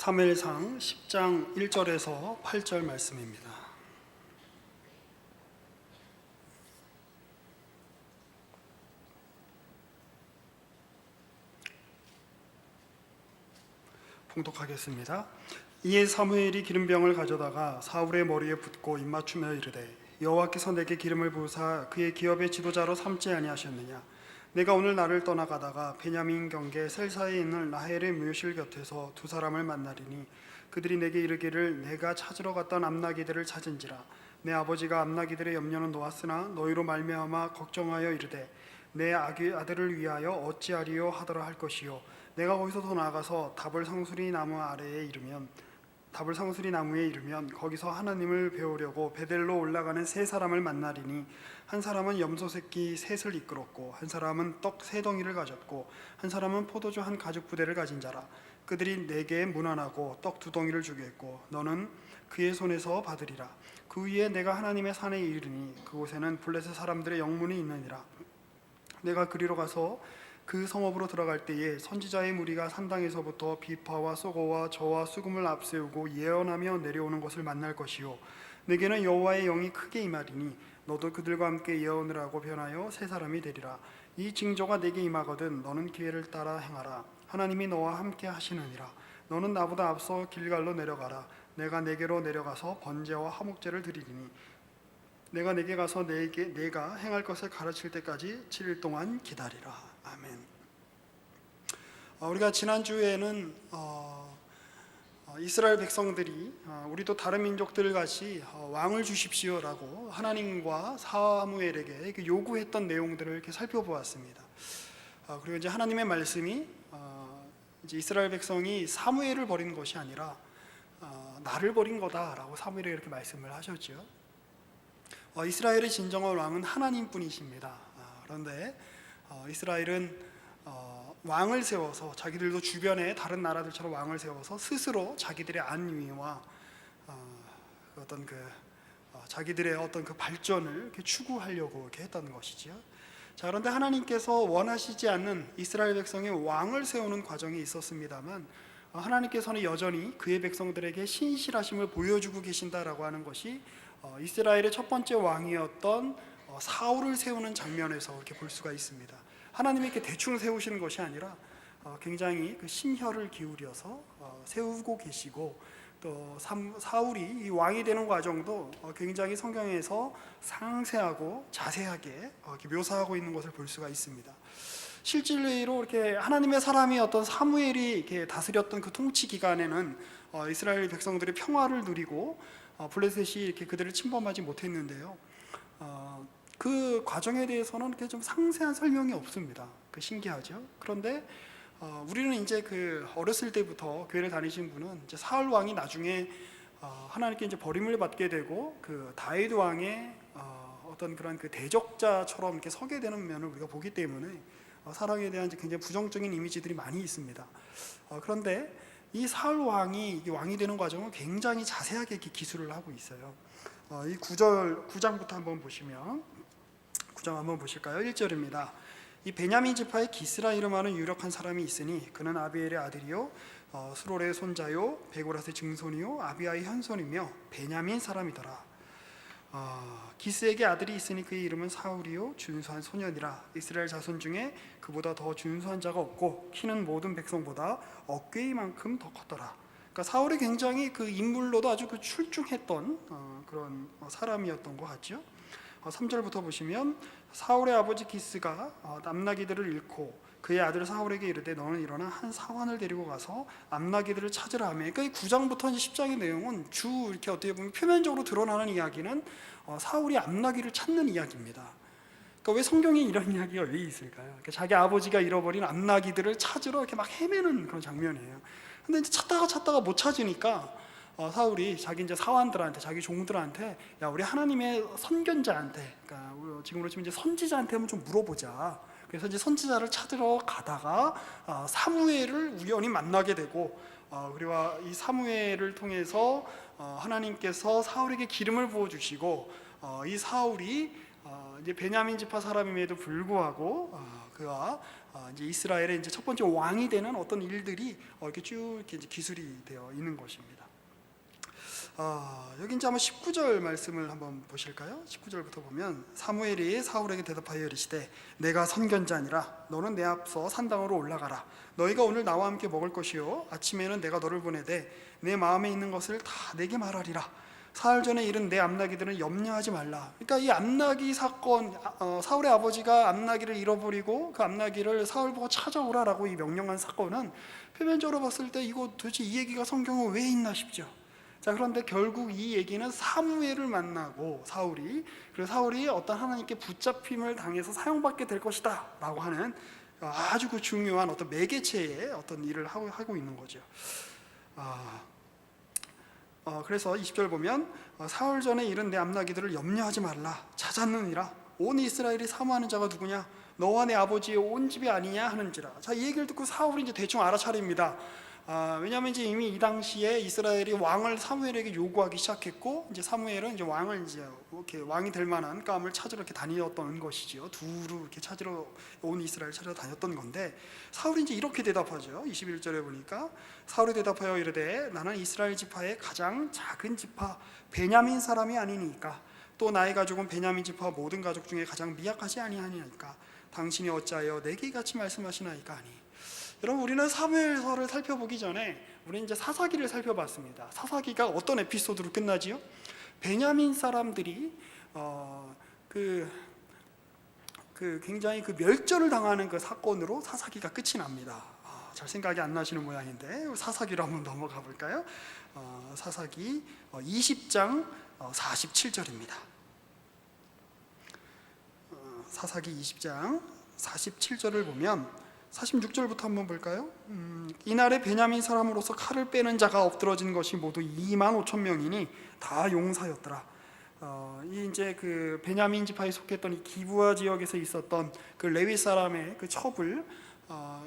사무엘상 10장 1절에서 8절 말씀입니다. 봉독하겠습니다. 이에 사무엘이 기름병을 가져다가 사울의 머리에 붓고 입맞추며 이르되, 여호와께서 내게 기름을 부으사 그의 기업의 지도자로 삼지 아니하셨느냐? 내가 오늘 나를 떠나가다가 베냐민 경계 셀사에 있는 라헬의 묘실 곁에서 두 사람을 만나리니 그들이 내게 이르기를, 내가 찾으러 갔던 암나기들을 찾은지라. 내 아버지가 암나기들의 염려는 놓았으나 너희로 말미암아 걱정하여 이르되, 내 아들을 위하여 어찌하리요 하더라 할 것이요. 내가 거기서 더 나아가서 다볼 상수리 나무에 이르면 거기서 하나님을 배우려고 베델로 올라가는 세 사람을 만나리니, 한 사람은 염소 새끼 셋을 이끌었고, 한 사람은 떡 세 덩이를 가졌고, 한 사람은 포도주 한 가죽 부대를 가진 자라. 그들이 내게 문안하고 떡 두 덩이를 주겠고 너는 그의 손에서 받으리라. 그 위에 내가 하나님의 산에 이르니 그곳에는 블레셋 사람들의 영문이 있느니라. 내가 그리로 가서 그 성읍으로 들어갈 때에 선지자의 무리가 산당에서부터 비파와 쏘고와 저와 수금을 앞세우고 예언하며 내려오는 것을 만날 것이요, 내게는 여호와의 영이 크게 임하리니 너도 그들과 함께 예언을 하고 변하여 새 사람이 되리라. 이 징조가 내게 임하거든 너는 기회를 따라 행하라. 하나님이 너와 함께 하시느니라. 너는 나보다 앞서 길갈로 내려가라. 내가 내게로 내려가서 번제와 화목제를 드리리니 내가 내게 가서 내가 행할 것을 가르칠 때까지 7일 동안 기다리라. 아멘. 우리가 지난주에는 이스라엘 백성들이 우리도 다른 민족들 같이 왕을 주십시오라고 하나님과 사무엘에게 요구했던 내용들을 이렇게 살펴보았습니다. 그리고 이제 하나님의 말씀이 이제 이스라엘 백성이 사무엘을 버린 것이 아니라 나를 버린 거다라고 사무엘에게 이렇게 말씀을 하셨죠. 이스라엘의 진정한 왕은 하나님뿐이십니다. 그런데 이스라엘은 왕을 세워서, 자기들도 주변에 다른 나라들처럼 왕을 세워서 스스로 자기들의 안위와 자기들의 어떤 그 발전을 이렇게 추구하려고 이렇게 했던 것이죠. 자, 그런데 하나님께서 원하시지 않는 이스라엘 백성의 왕을 세우는 과정이 있었습니다만, 하나님께서는 여전히 그의 백성들에게 신실하심을 보여주고 계신다라고 하는 것이 이스라엘의 첫 번째 왕이었던 사울을 세우는 장면에서 이렇게 볼 수가 있습니다. 하나님이 이렇게 대충 세우시는 것이 아니라 굉장히 그 심혈을 기울여서 세우고 계시고, 또 사울이 이 왕이 되는 과정도 굉장히 성경에서 상세하고 자세하게 이렇게 묘사하고 있는 것을 볼 수가 있습니다. 실제로 이렇게 하나님의 사람이 어떤 사무엘이 이렇게 다스렸던 그 통치 기간에는 이스라엘 백성들이 평화를 누리고 블레셋이 이렇게 그들을 침범하지 못했는데요. 그 과정에 대해서는 이렇게 좀 상세한 설명이 없습니다. 신기하죠. 그런데 우리는 이제 그 어렸을 때부터 교회를 다니신 분은 이제 사울 왕이 나중에 하나님께 이제 버림을 받게 되고 그 다윗 왕의 어떤 그런 그 대적자처럼 이렇게 서게 되는 면을 우리가 보기 때문에 사랑에 대한 굉장히 부정적인 이미지들이 많이 있습니다. 그런데 이 사울 왕이 되는 과정을 굉장히 자세하게 이렇게 기술을 하고 있어요. 이 9장부터 한번 보시면, 9장 한번 보실까요? 1절입니다. 이 베냐민 지파의 기스라 이름하는 유력한 사람이 있으니 그는 아비엘의 아들이요 수롤의 손자요 베고라스의 증손이요 아비아의 현손이며 베냐민 사람이더라. 기스에게 아들이 있으니 그의 이름은 사울이요 준수한 소년이라. 이스라엘 자손 중에 그보다 더 준수한 자가 없고 키는 모든 백성보다 어깨이만큼 더 컸더라. 그러니까 사울이 굉장히 그 인물로도 아주 그 출중했던 그런 사람이었던 것 같죠. 3절부터 보시면, 사울의 아버지 기스가 암나기들을 잃고 그의 아들 사울에게 이르되 너는 일어나 한 사환을 데리고 가서 암나기들을 찾으라 하며, 그러니까 이 9장부터 10장의 내용은 이렇게 어떻게 보면 표면적으로 드러나는 이야기는 사울이 암나기를 찾는 이야기입니다. 그러니까 왜 성경에 이런 이야기가 왜 있을까요? 그러니까 자기 아버지가 잃어버린 암나기들을 찾으러 이렇게 막 헤매는 그런 장면이에요. 근데 이제 찾다가 못 찾으니까 사울이 자기 이제 사환들한테, 자기 종들한테, 야, 우리 하나님의 선견자한테, 그러니까 지금으로 치면 이제 선지자한테 한번 좀 물어보자. 그래서 이제 선지자를 찾으러 가다가 사무엘을 우연히 만나게 되고, 그리고 이 사무엘을 통해서 하나님께서 사울에게 기름을 부어 주시고, 이 사울이 이제 베냐민 지파 사람임에도 불구하고 그가 이제 이스라엘의 이제 첫 번째 왕이 되는 어떤 일들이 이렇게 쭉 이렇게 이제 기술이 되어 있는 것입니다. 여기 이제 한번 19절 말씀을 한번 보실까요? 19절부터 보면 사무엘이 사울에게 대답하여 이르시되 내가 선견자니라 너는 내 앞서 산당으로 올라가라 너희가 오늘 나와 함께 먹을 것이요 아침에는 내가 너를 보내되 내 마음에 있는 것을 다 내게 말하리라 사흘 전에 일은 내 암나기들은 염려하지 말라. 그러니까 이 암나기 사건, 사울의 아버지가 암나기를 잃어버리고 그 암나기를 사울 보고 찾아오라라고 이 명령한 사건은 표면적으로 봤을 때 이거 도대체 이 얘기가 성경에 왜 있나 싶죠. 자, 그런데 결국 이 얘기는 사무엘을 만나고 그래서 사울이 어떤 하나님께 붙잡힘을 당해서 사용받게 될 것이다 라고 하는 아주 그 중요한 어떤 매개체의 어떤 일을 하고 있는 거죠. 그래서 20절 보면 사흘 전에 이른 내 암나기들을 염려하지 말라 찾았느니라 온 이스라엘이 사모하는 자가 누구냐 너와 내 아버지의 온 집이 아니냐 하는지라. 자, 이 얘기를 듣고 사울이 이제 대충 알아차립니다. 왜냐하면 이제 이미 이 당시에 이스라엘이 왕을 사무엘에게 요구하기 시작했고 이제 사무엘은 이제 왕을 이제 이렇게 왕이 될 만한 감을 찾으러 이렇게 다녔던 것이지요. 두루 이렇게 찾으러 온 이스라엘 찾으러 다녔던 건데 사울이 이제 이렇게 대답하죠. 21절에 보니까 사울이 대답하여 이르되 나는 이스라엘 지파의 가장 작은 지파 베냐민 사람이 아니니까 또 나의 가족은 베냐민 지파 모든 가족 중에 가장 미약하지 아니하니까 당신이 어찌하여 내게 이같이 말씀하시나이까 하니. 여러분 우리는 사무엘서를 살펴보기 전에 우리는 이제 사사기를 살펴봤습니다. 사사기가 어떤 에피소드로 끝나지요? 베냐민 사람들이 굉장히 그 멸절을 당하는 그 사건으로 사사기가 끝이 납니다. 잘 생각이 안 나시는 모양인데 사사기로 한번 넘어가 볼까요? 사사기 20장 47절입니다. 사사기 20장 47절을 보면 46절부터 한번 볼까요? 이날에 베냐민 사람으로서 칼을 빼는 자가 엎드러진 것이 모두 2만 5천 명이니 다 용사였더라. 이 이제 그 베냐민 지파에 속했던 이 기브아 지역에서 있었던 그 레위 사람의 그 첩을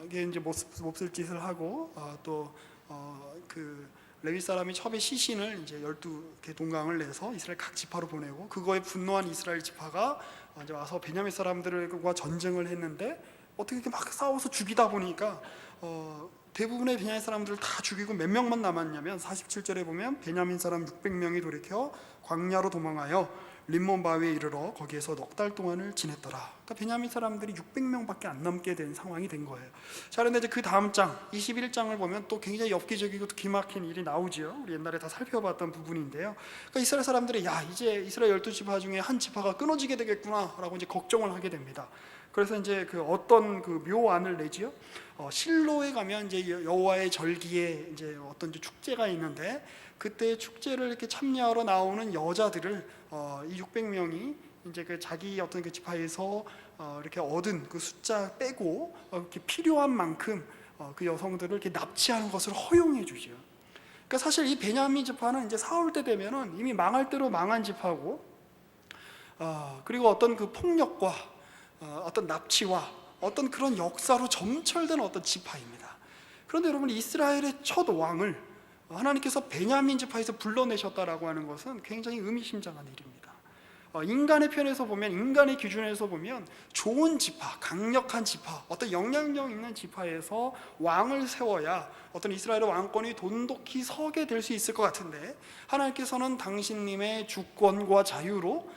이게 이제 몹쓸 짓을 하고 또 그 레위 사람이 첩의 시신을 이제 12개 동강을 내서 이스라엘 각 지파로 보내고 그거에 분노한 이스라엘 지파가 이제 와서 베냐민 사람들과 전쟁을 했는데 어떻게 이렇게 막 싸워서 죽이다 보니까 대부분의 베냐민 사람들을 다 죽이고 몇 명만 남았냐면 47절에 보면 베냐민 사람 600명이 돌이켜 광야로 도망하여 림몬 바위에 이르러 거기에서 넉 달 동안을 지냈더라. 그러니까 베냐민 사람들이 600명밖에 안 남게 된 상황이 된 거예요. 자, 그런데 이제 그 다음 장 21장을 보면 또 굉장히 엽기적이고 기막힌 일이 나오죠. 우리 옛날에 다 살펴봤던 부분인데요. 그러니까 이스라엘 사람들이 야 이제 이스라엘 12지파 중에 한 지파가 끊어지게 되겠구나라고 이제 걱정을 하게 됩니다. 그래서 이제 그 어떤 그 묘안을 내지요. 실로에 가면 이제 여호와의 절기에 이제 어떤 이제 축제가 있는데 그때 축제를 이렇게 참여하러 나오는 여자들을 이 600명이 이제 그 자기 어떤 그 지파에서 이렇게 얻은 그 숫자 빼고 이렇게 필요한 만큼 그 여성들을 이렇게 납치하는 것을 허용해 주죠. 그러니까 사실 이 베냐민 지파는 이제 사울 때 되면은 이미 망할 대로 망한 지파고, 그리고 어떤 그 폭력과 어떤 납치와 어떤 그런 역사로 점철된 어떤 지파입니다. 그런데 여러분 이스라엘의 첫 왕을 하나님께서 베냐민 지파에서 불러내셨다라고 하는 것은 굉장히 의미심장한 일입니다. 인간의 편에서 보면, 인간의 기준에서 보면 좋은 지파, 강력한 지파, 어떤 영향력 있는 지파에서 왕을 세워야 어떤 이스라엘의 왕권이 돈독히 서게 될 수 있을 것 같은데 하나님께서는 당신님의 주권과 자유로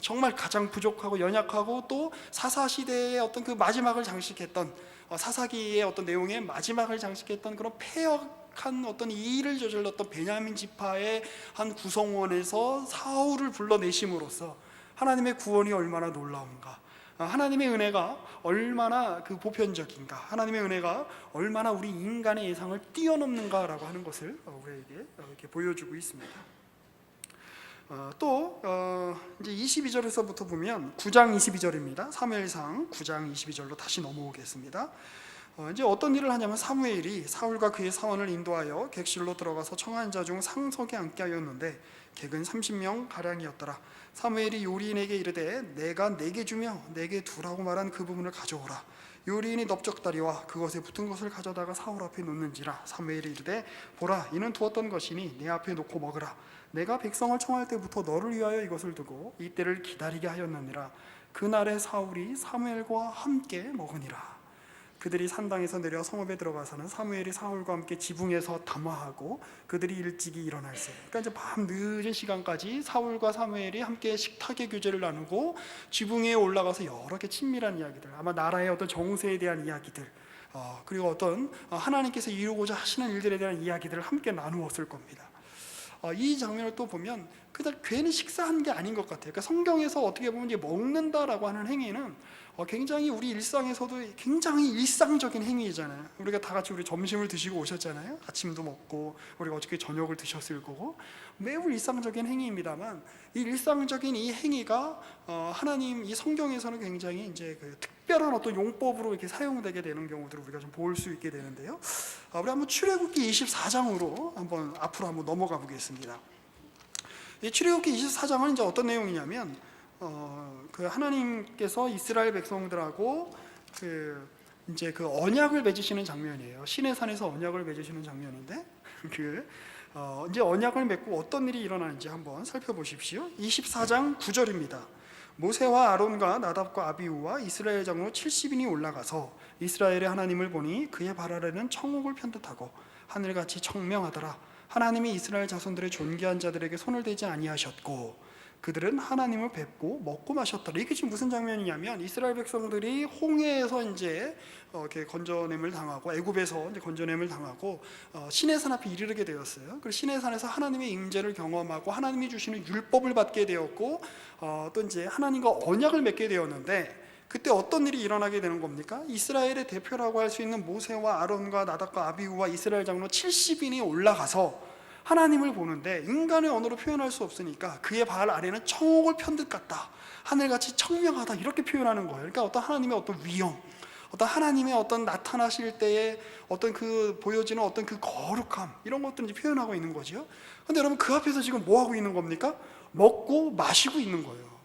정말 가장 부족하고 연약하고 또 사사시대의 어떤 그 마지막을 장식했던 사사기의 어떤 내용의 마지막을 장식했던 그런 패역한 어떤 일을 저질렀던 베냐민 지파의 한 구성원에서 사울을 불러내심으로써 하나님의 구원이 얼마나 놀라운가, 하나님의 은혜가 얼마나 그 보편적인가, 하나님의 은혜가 얼마나 우리 인간의 예상을 뛰어넘는가라고 하는 것을 우리에게 이렇게 보여주고 있습니다. 또 이제 22절에서부터 보면 9장 22절입니다. 사무엘상 9장 22절로 다시 넘어오겠습니다. 이제 어떤 일을 하냐면 사무엘이 사울과 그의 사원을 인도하여 객실로 들어가서 청한 자 중 상석에 앉게 하였는데 객은 30명 가량이었더라. 사무엘이 요리인에게 이르되 내가 내게 주며 내게 두라고 말한 그 부분을 가져오라. 요리인이 넓적다리와 그것에 붙은 것을 가져다가 사울 앞에 놓는지라. 사무엘이 이르되 보라 이는 두었던 것이니 내 앞에 놓고 먹으라. 내가 백성을 청할 때부터 너를 위하여 이것을 두고 이때를 기다리게 하였느니라. 그날에 사울이 사무엘과 함께 먹으니라. 그들이 산당에서 내려 성읍에 들어가서는 사무엘이 사울과 함께 지붕에서 담화하고 그들이 일찍이 일어날세. 그러니까 이제 밤 늦은 시간까지 사울과 사무엘이 함께 식탁의 교제를 나누고 지붕에 올라가서 여러 개 친밀한 이야기들, 아마 나라의 어떤 정세에 대한 이야기들, 그리고 어떤 하나님께서 이루고자 하시는 일들에 대한 이야기들을 함께 나누었을 겁니다. 이 장면을 또 보면 그냥 괜히 식사한 게 아닌 것 같아요. 그러니까 성경에서 어떻게 보면 이제 먹는다라고 하는 행위는 굉장히 우리 일상에서도 굉장히 일상적인 행위잖아요. 우리가 다 같이 우리 점심을 드시고 오셨잖아요. 아침도 먹고 우리가 어저께 저녁을 드셨을 거고 매우 일상적인 행위입니다만 이 일상적인 이 행위가 하나님 이 성경에서는 굉장히 이제 그 특별한 어떤 용법으로 이렇게 사용되게 되는 경우들을 우리가 좀 볼 수 있게 되는데요. 우리 한번 출애굽기 24장으로 한번 앞으로 한번 넘어가 보겠습니다. 이 출애굽기 24장은 이제 어떤 내용이냐면 그 하나님께서 이스라엘 백성들하고 이제 그 언약을 맺으시는 장면이에요. 시내산에서 언약을 맺으시는 장면인데 이제 언약을 맺고 어떤 일이 일어나는지 한번 살펴보십시오. 24장 9절입니다. 모세와 아론과 나답과 아비후와 이스라엘 장로 70인이 올라가서 이스라엘의 하나님을 보니 그의 발 아래는 청옥을 편듯하고 하늘같이 청명하더라. 하나님이 이스라엘 자손들의 존귀한 자들에게 손을 대지 아니하셨고 그들은 하나님을 뵙고 먹고 마셨더라. 이게 지금 무슨 장면이냐면 이스라엘 백성들이 홍해에서 이제 이렇게 건져냄을 당하고 애굽에서 이제 건져냄을 당하고 시내산 앞에 이르게 되었어요. 그리고 시내산에서 하나님의 임재를 경험하고 하나님이 주시는 율법을 받게 되었고 또 이제 하나님과 언약을 맺게 되었는데 그때 어떤 일이 일어나게 되는 겁니까? 이스라엘의 대표라고 할 수 있는 모세와 아론과 나답과 아비후와 이스라엘 장로 70인이 올라가서 하나님을 보는데 인간의 언어로 표현할 수 없으니까 그의 발 아래는 청옥을 편듯 같다, 하늘같이 청명하다 이렇게 표현하는 거예요. 그러니까 어떤 하나님의 어떤 위엄, 어떤 하나님의 어떤 나타나실 때에 어떤 그 보여지는 어떤 그 거룩함 이런 것들을 이제 표현하고 있는 거죠. 근데 여러분 그 앞에서 지금 뭐 하고 있는 겁니까? 먹고 마시고 있는 거예요.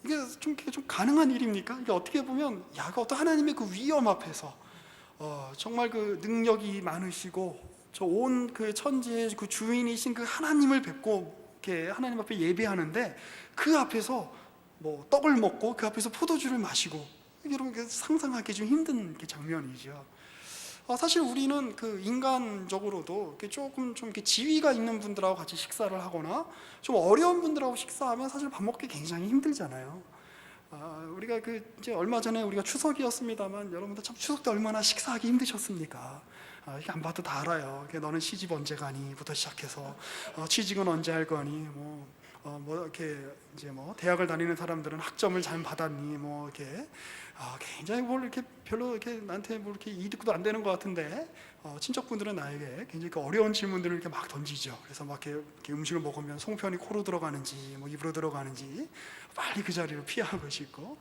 이게 좀 가능한 일입니까? 이게 어떻게 보면 어떤 하나님의 그 위엄 앞에서 정말 그 능력이 많으시고 저 온 그 천지의 그 주인이신 그 하나님을 뵙고 이렇게 하나님 앞에 예배하는데 그 앞에서 뭐 떡을 먹고 그 앞에서 포도주를 마시고 여러분 상상하기 좀 힘든 장면이죠. 사실 우리는 그 인간적으로도 조금 좀 이렇게 지위가 있는 분들하고 같이 식사를 하거나 좀 어려운 분들하고 식사하면 사실 밥 먹기 굉장히 힘들잖아요. 우리가 이제 얼마 전에 우리가 추석이었습니다만 여러분들 참 추석 때 얼마나 식사하기 힘드셨습니까? 이게 안 봐도 다 알아요. 너는 시집 언제 가니?부터 시작해서 취직은 언제 할 거니? 이렇게 이제 대학을 다니는 사람들은 학점을 잘 받았니? 이렇게 굉장히 이렇게 별로 이렇게 나한테 이렇게 이득도 안 되는 것 같은데 친척분들은 나에게 굉장히 어려운 질문들을 이렇게 막 던지죠. 그래서 막 이렇게 음식을 먹으면 송편이 코로 들어가는지 입으로 들어가는지 빨리 그 자리를 피하고 싶고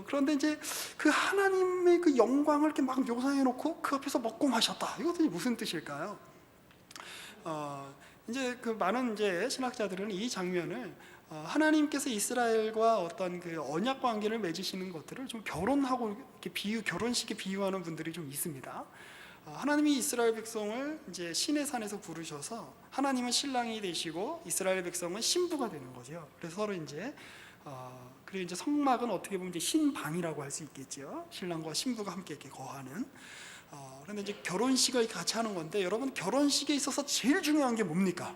그런데 이제 그 하나님의 그 영광을 이렇게 막 묘사해 놓고 그 앞에서 먹고 마셨다. 이것들이 무슨 뜻일까요? 이제 그 많은 이제 신학자들은 이 장면을 하나님께서 이스라엘과 어떤 그 언약 관계를 맺으시는 것들을 좀 결혼하고 이렇게 결혼식에 비유하는 분들이 좀 있습니다. 하나님이 이스라엘 백성을 이제 시내산에서 부르셔서 하나님은 신랑이 되시고 이스라엘 백성은 신부가 되는 거죠. 그래서 서로 이제 그리고 이제 성막은 어떻게 보면 이제 신방이라고 할 수 있겠죠. 신랑과 신부가 함께 이렇게 거하는. 그런데 이제 결혼식을 같이 하는 건데 여러분 결혼식에 있어서 제일 중요한 게 뭡니까?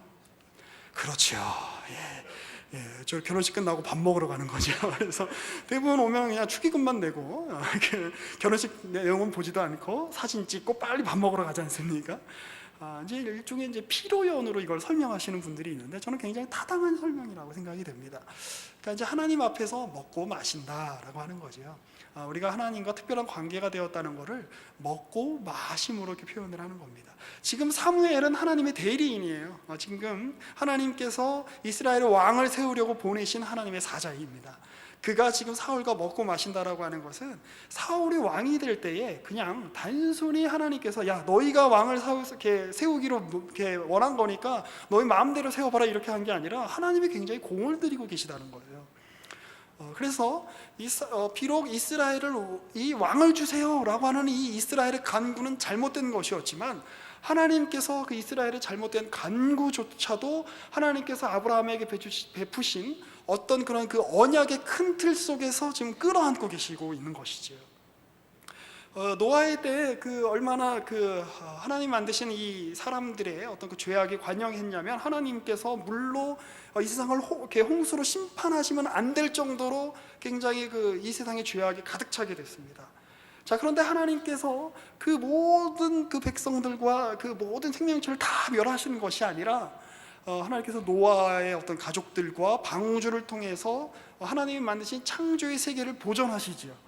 그렇죠. 저 결혼식 끝나고 밥 먹으러 가는 거죠. 그래서 대부분 오면 그냥 축의금만 내고 결혼식 내용은 보지도 않고 사진 찍고 빨리 밥 먹으러 가지 않습니까? 이제 일종의 이제 피로연으로 이걸 설명하시는 분들이 있는데 저는 굉장히 타당한 설명이라고 생각이 됩니다. 그러니까 이제 하나님 앞에서 먹고 마신다라고 하는 거죠. 우리가 하나님과 특별한 관계가 되었다는 것을 먹고 마심으로 이렇게 표현을 하는 겁니다. 지금 사무엘은 하나님의 대리인이에요. 지금 하나님께서 이스라엘의 왕을 세우려고 보내신 하나님의 사자입니다. 그가 지금 사울과 먹고 마신다라고 하는 것은 사울이 왕이 될 때에 그냥 단순히 하나님께서 야 너희가 왕을 세우기로 이렇게 원한 거니까 너희 마음대로 세워봐라 이렇게 한 게 아니라 하나님이 굉장히 공을 들이고 계시다는 거예요. 그래서 비록 이스라엘을 이 왕을 주세요라고 하는 이 이스라엘의 간구는 잘못된 것이었지만 하나님께서 그 이스라엘의 잘못된 간구조차도 하나님께서 아브라함에게 베푸신 어떤 그런 그 언약의 큰 틀 속에서 지금 끌어안고 계시고 있는 것이지요. 노아의 때에 그 얼마나 하나님 만드신 이 사람들의 어떤 그 죄악이 관영했냐면, 하나님께서 물로 이 세상을 이렇게 홍수로 심판하시면 안 될 정도로 굉장히 이 세상의 죄악이 가득 차게 됐습니다. 자, 그런데 하나님께서 그 모든 그 백성들과 그 모든 생명체를 다 멸하시는 것이 아니라, 하나님께서 노아의 어떤 가족들과 방주를 통해서 하나님이 만드신 창조의 세계를 보존하시지요.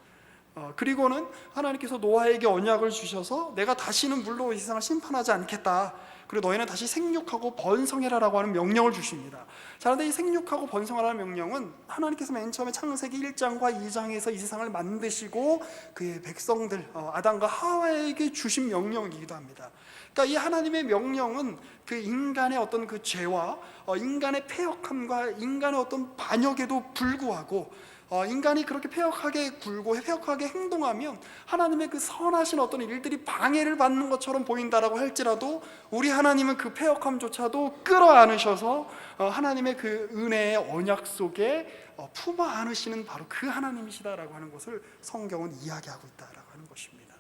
그리고는 하나님께서 노아에게 언약을 주셔서 내가 다시는 물로 이 세상을 심판하지 않겠다, 그리고 너희는 다시 생육하고 번성해라라고 하는 명령을 주십니다. 자, 그런데 이 생육하고 번성하라는 명령은 하나님께서 맨 처음에 창세기 1장과 2장에서 이 세상을 만드시고 그의 백성들 아담과 하와에게 주신 명령이기도 합니다. 그러니까 이 하나님의 명령은 그 인간의 어떤 그 죄와 인간의 패역함과 인간의 어떤 반역에도 불구하고, 인간이 그렇게 패역하게 굴고 패역하게 행동하면 하나님의 그 선하신 어떤 일들이 방해를 받는 것처럼 보인다라고 할지라도, 우리 하나님은 그 패역함조차도 끌어안으셔서 하나님의 그 은혜의 언약 속에 품어 안으시는 바로 그 하나님이시다라고 하는 것을 성경은 이야기하고 있다라고 하는 것입니다.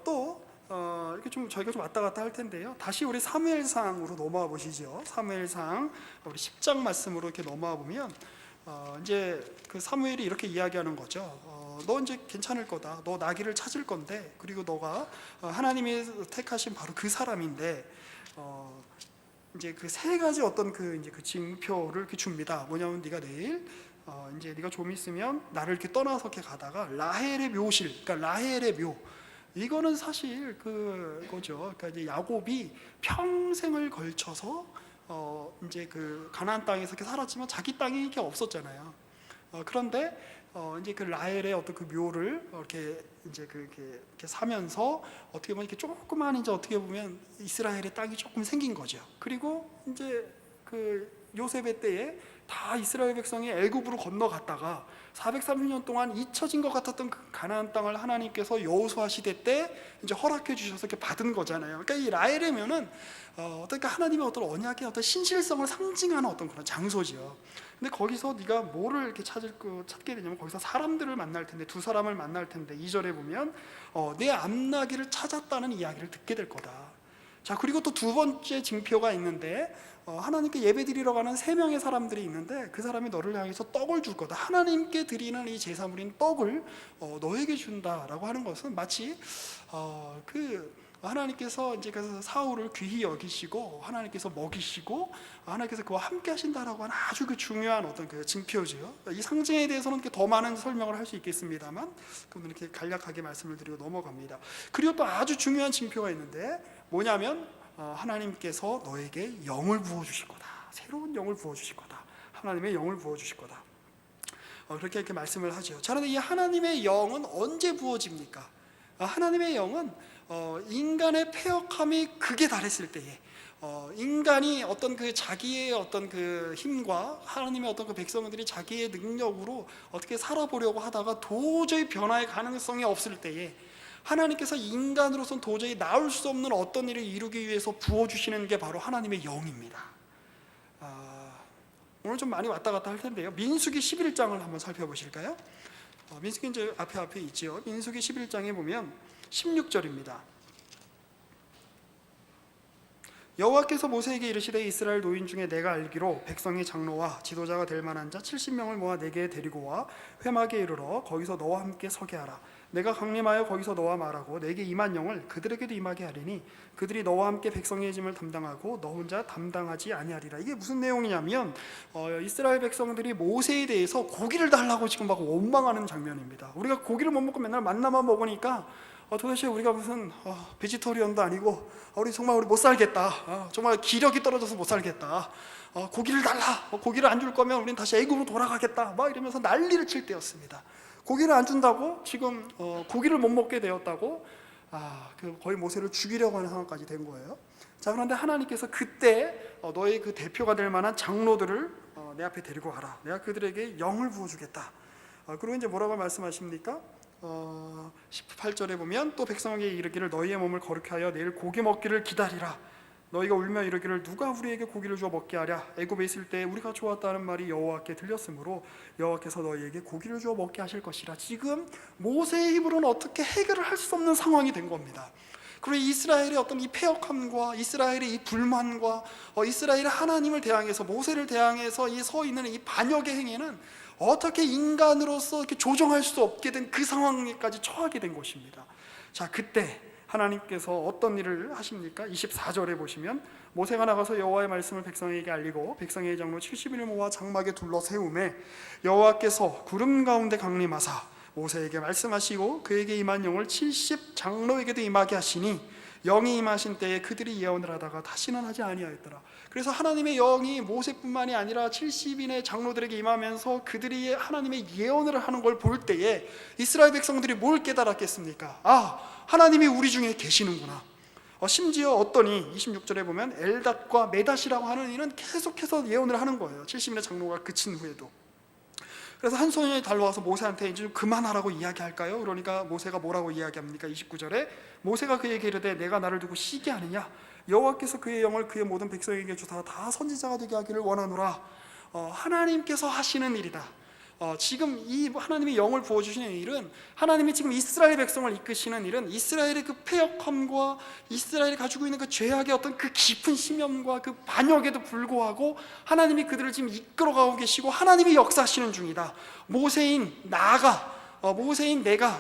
또 이렇게 저희가 좀 왔다 갔다 할 텐데요. 다시 우리 사무엘상으로 넘어와 보시죠. 사무엘상 우리 10장 말씀으로 이렇게 넘어와 보면, 이제 그 사무엘이 이렇게 이야기하는 거죠. 너 이제 괜찮을 거다. 너 나귀를 찾을 건데, 그리고 너가 하나님이 택하신 바로 그 사람인데, 이제 그 세 가지 어떤 이제 그 징표를 이렇게 줍니다. 뭐냐면 네가 내일 이제 네가 좀 있으면 나를 이렇게 떠나서 이렇게 가다가 라헬의 묘실, 그러니까 라헬의 묘, 이거는 사실 그거죠. 그러니까 이제 야곱이 평생을 걸쳐서 이제 그 가나안 땅에서 이렇게 살았지만 자기 땅이 이렇게 없었잖아요. 그런데 이제 그 라헬의 어떤 그 묘를 이렇게 이제 이렇게 사면서 어떻게 보면 이렇게 조그만, 이제 어떻게 보면 이스라엘의 땅이 조금 생긴 거죠. 그리고 이제 그 요셉의 때에 다 이스라엘 백성이 애굽으로 건너갔다가 430년 동안 잊혀진 것 같았던 그 가나안 땅을 하나님께서 여호수아 시대 때 이제 허락해 주셔서 이렇게 받은 거잖아요. 그러니까 이 라헬의 묘는 그러니까 하나님의 어떤 언약의 어떤 신실성을 상징하는 어떤 그런 장소지요. 근데 거기서 네가 뭐를 이렇게 찾게 되냐면, 거기서 사람들을 만날 텐데, 두 사람을 만날 텐데, 2절에 보면 내 암나기를 찾았다는 이야기를 듣게 될 거다. 자, 그리고 또 두 번째 징표가 있는데, 하나님께 예배드리러 가는 3명의 사람들이 있는데, 그 사람이 너를 향해서 떡을 줄 거다. 하나님께 드리는 이 제사물인 떡을 너에게 준다라고 하는 것은 마치 하나님께서 이제 그래서 사울을 귀히 여기시고 하나님께서 먹이시고 하나님께서 그와 함께 하신다라고 하는 아주 중요한 어떤 그 징표죠. 이 상징에 대해서는 더 많은 설명을 할 수 있겠습니다만, 그분 이렇게 간략하게 말씀을 드리고 넘어갑니다. 그리고 또 아주 중요한 징표가 있는데, 뭐냐면 하나님께서 너에게 영을 부어 주실 거다. 새로운 영을 부어 주실 거다. 하나님의 영을 부어 주실 거다. 그렇게 이렇게 말씀을 하죠. 자, 그런데 이 하나님의 영은 언제 부어집니까? 하나님의 영은 인간의 패역함이 극에 달했을 때에, 인간이 어떤 자기의 어떤 힘과 하나님의 어떤 백성들이 자기의 능력으로 어떻게 살아보려고 하다가 도저히 변화의 가능성이 없을 때에, 하나님께서 인간으로서는 도저히 나올 수 없는 어떤 일을 이루기 위해서 부어주시는 게 바로 하나님의 영입니다. 오늘 좀 많이 왔다 갔다 할 텐데요. 민수기 11장을 한번 살펴보실까요? 민수기 이제 앞에 있죠. 민수기 11장에 보면 16절입니다. 여호와께서 모세에게 이르시되 이스라엘 노인 중에 내가 알기로 백성의 장로와 지도자가 될 만한 자 70명을 모아 내게 데리고 와 회막에 이르러 거기서 너와 함께 서게 하라. 내가 강림하여 거기서 너와 말하고 내게 임한 영을 그들에게도 임하게 하리니 그들이 너와 함께 백성의 짐을 담당하고 너 혼자 담당하지 아니하리라. 이게 무슨 내용이냐면 이스라엘 백성들이 모세에 대해서 고기를 달라고 지금 막 원망하는 장면입니다. 우리가 고기를 못 먹고 맨날 만나만 먹으니까 도대체 우리가 무슨 베지터리언도 아니고 우리 정말 못 살겠다. 정말 기력이 떨어져서 못 살겠다. 고기를 달라. 고기를 안 줄 거면 우리는 다시 애굽으로 돌아가겠다. 막 이러면서 난리를 칠 때였습니다. 고기를 안 준다고 지금 고기를 못 먹게 되었다고 거의 모세를 죽이려고 하는 상황까지 된 거예요. 자, 그런데 하나님께서 그때 너의 그 대표가 될 만한 장로들을 내 앞에 데리고 가라. 내가 그들에게 영을 부어주겠다. 그리고 이제 뭐라고 말씀하십니까? 18절에 보면 또 백성에게 이르기를 너희의 몸을 거룩히 하여 내일 고기 먹기를 기다리라. 너희가 울며 이르기를 누가 우리에게 고기를 주어 먹게 하랴. 애굽에 있을 때 우리가 좋았다는 말이 여호와께 들렸으므로 여호와께서 너희에게 고기를 주어 먹게 하실 것이라. 지금 모세의 힘으로는 어떻게 해결을 할 수 없는 상황이 된 겁니다. 그리고 이스라엘의 어떤 이 패역함과 이스라엘의 이 불만과 이스라엘의 하나님을 대항해서, 모세를 대항해서 이 서 있는 이 반역의 행위는 어떻게 인간으로서 이렇게 조정할 수 없게 된 그 상황에까지 처하게 된 것입니다. 자, 그때 하나님께서 어떤 일을 하십니까? 24절에 보시면 모세가 나가서 여호와의 말씀을 백성에게 알리고 백성의 장로 70인을 모아 장막에 둘러 세우매 여호와께서 구름 가운데 강림하사 모세에게 말씀하시고 그에게 임한 영을 70 장로에게도 임하게 하시니 영이 임하신 때에 그들이 예언을 하다가 다시는 하지 아니하였더라. 그래서 하나님의 영이 모세뿐만이 아니라 70인의 장로들에게 임하면서 그들이 하나님의 예언을 하는 걸 볼 때에 이스라엘 백성들이 뭘 깨달았겠습니까? 하나님이 우리 중에 계시는구나. 심지어 어떠니 26절에 보면 엘닷과 메닷이라고 하는 이는 계속해서 예언을 하는 거예요. 70인의 장로가 그친 후에도. 그래서 한 소년이 달려와서 모세한테 이제 좀 그만하라고 이야기할까요? 그러니까 모세가 뭐라고 이야기합니까? 29절에 모세가 그에게 이르되 내가 나를 두고 쉬게 하느냐? 여호와께서 그의 영을 그의 모든 백성에게 주사 다 선지자가 되게 하기를 원하노라. 하나님께서 하시는 일이다. 지금 이 하나님의 영을 부어주시는 일은, 하나님이 지금 이스라엘 백성을 이끄시는 일은 이스라엘의 그 패역함과 이스라엘이 가지고 있는 그 죄악의 어떤 그 깊은 심연과 그 반역에도 불구하고 하나님이 그들을 지금 이끌어가고 계시고 하나님이 역사하시는 중이다. 모세인 내가,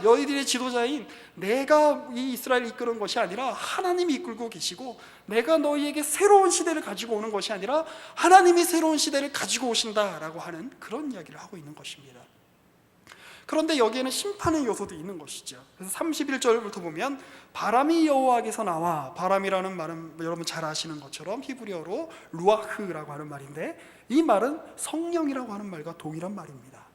너희들의 지도자인 내가 이 이스라엘을 이끄는 것이 아니라 하나님이 이끌고 계시고, 내가 너희에게 새로운 시대를 가지고 오는 것이 아니라 하나님이 새로운 시대를 가지고 오신다라고 하는 그런 이야기를 하고 있는 것입니다. 그런데 여기에는 심판의 요소도 있는 것이죠. 그래서 31절부터 보면 바람이 여호와께서 나와, 바람이라는 말은 여러분 잘 아시는 것처럼 히브리어로 루아흐라고 하는 말인데, 이 말은 성령이라고 하는 말과 동일한 말입니다.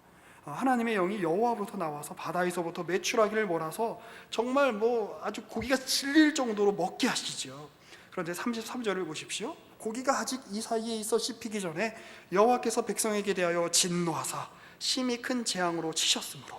하나님의 영이 여호와로부터 나와서 바다에서부터 메추라기를 몰아서 정말 아주 고기가 질릴 정도로 먹게 하시죠. 그런데 33절을 보십시오. 고기가 아직 이 사이에 있어 씹히기 전에 여호와께서 백성에게 대하여 진노하사 심히 큰 재앙으로 치셨으므로,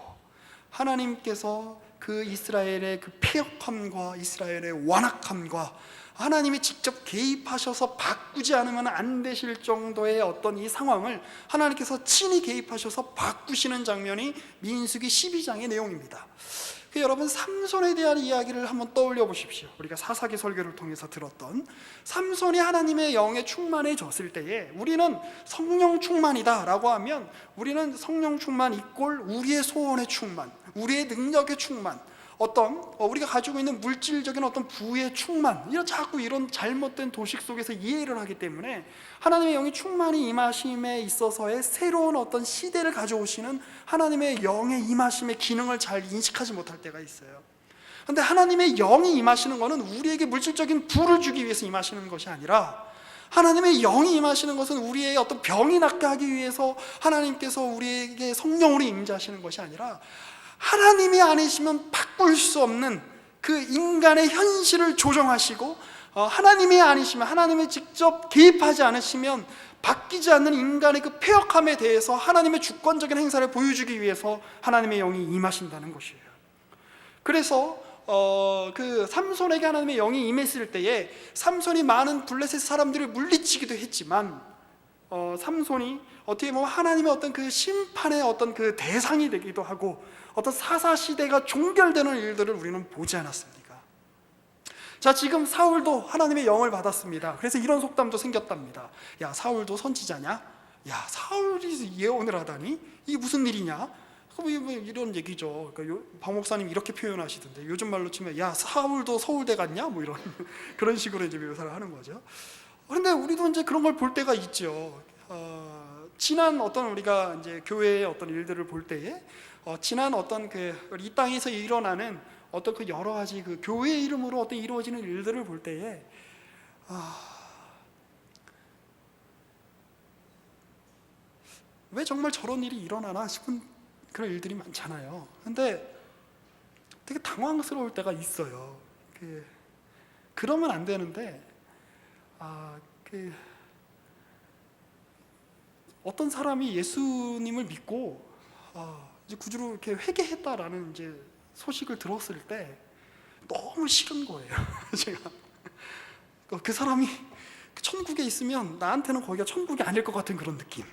하나님께서 그 이스라엘의 그 패역함과 이스라엘의 완악함과 하나님이 직접 개입하셔서 바꾸지 않으면 안 되실 정도의 어떤 이 상황을 하나님께서 친히 개입하셔서 바꾸시는 장면이 민수기 12장의 내용입니다. 여러분, 삼손에 대한 이야기를 한번 떠올려 보십시오. 우리가 사사기 설교를 통해서 들었던 삼손이 하나님의 영에 충만해졌을 때에, 우리는 성령 충만이다 라고 하면 우리는 성령 충만 이꼴 우리의 소원의 충만, 우리의 능력의 충만, 우리가 가지고 있는 물질적인 어떤 부의 충만, 자꾸 이런 잘못된 도식 속에서 이해를 하기 때문에 하나님의 영이 충만히 임하심에 있어서의 새로운 어떤 시대를 가져오시는 하나님의 영의 임하심의 기능을 잘 인식하지 못할 때가 있어요. 그런데 하나님의 영이 임하시는 것은 우리에게 물질적인 부를 주기 위해서 임하시는 것이 아니라, 하나님의 영이 임하시는 것은 우리의 어떤 병이 낫게 하기 위해서 하나님께서 우리에게 성령으로 임재하시는 것이 아니라, 하나님이 아니시면 바꿀 수 없는 그 인간의 현실을 조정하시고, 하나님이 아니시면, 하나님이 직접 개입하지 않으시면 바뀌지 않는 인간의 그 패역함에 대해서 하나님의 주권적인 행사를 보여주기 위해서 하나님의 영이 임하신다는 것이에요. 그래서 그 삼손에게 하나님의 영이 임했을 때에 삼손이 많은 블레셋 사람들을 물리치기도 했지만, 삼손이 어떻게 보면 하나님의 어떤 그 심판의 어떤 그 대상이 되기도 하고, 어떤 사사 시대가 종결되는 일들을 우리는 보지 않았습니까? 자, 지금 사울도 하나님의 영을 받았습니다. 그래서 이런 속담도 생겼답니다. 야, 사울도 선지자냐? 야, 사울이 예언을 하다니? 이게 무슨 일이냐? 이런 얘기죠. 그러니까 박 목사님 이렇게 표현하시던데, 요즘 말로 치면 야, 사울도 서울대 갔냐? 이런 그런 식으로 이제 묘사를 하는 거죠. 그런데 우리도 이제 그런 걸 볼 때가 있죠. 지난 어떤 우리가 이제 교회의 어떤 일들을 볼 때에, 지난 어떤 이 땅에서 일어나는 어떤 그 여러 가지 그 교회의 이름으로 어떤 이루어지는 일들을 볼 때에, 왜 정말 저런 일이 일어나나 싶은 그런 일들이 많잖아요. 근데 되게 당황스러울 때가 있어요. 그러면 안 되는데, 어떤 사람이 예수님을 믿고 이제 구주로 이렇게 회개했다라는 이제 소식을 들었을 때 너무 싫은 거예요. 제가 그 사람이 천국에 있으면 나한테는 거기가 천국이 아닐 것 같은 그런 느낌.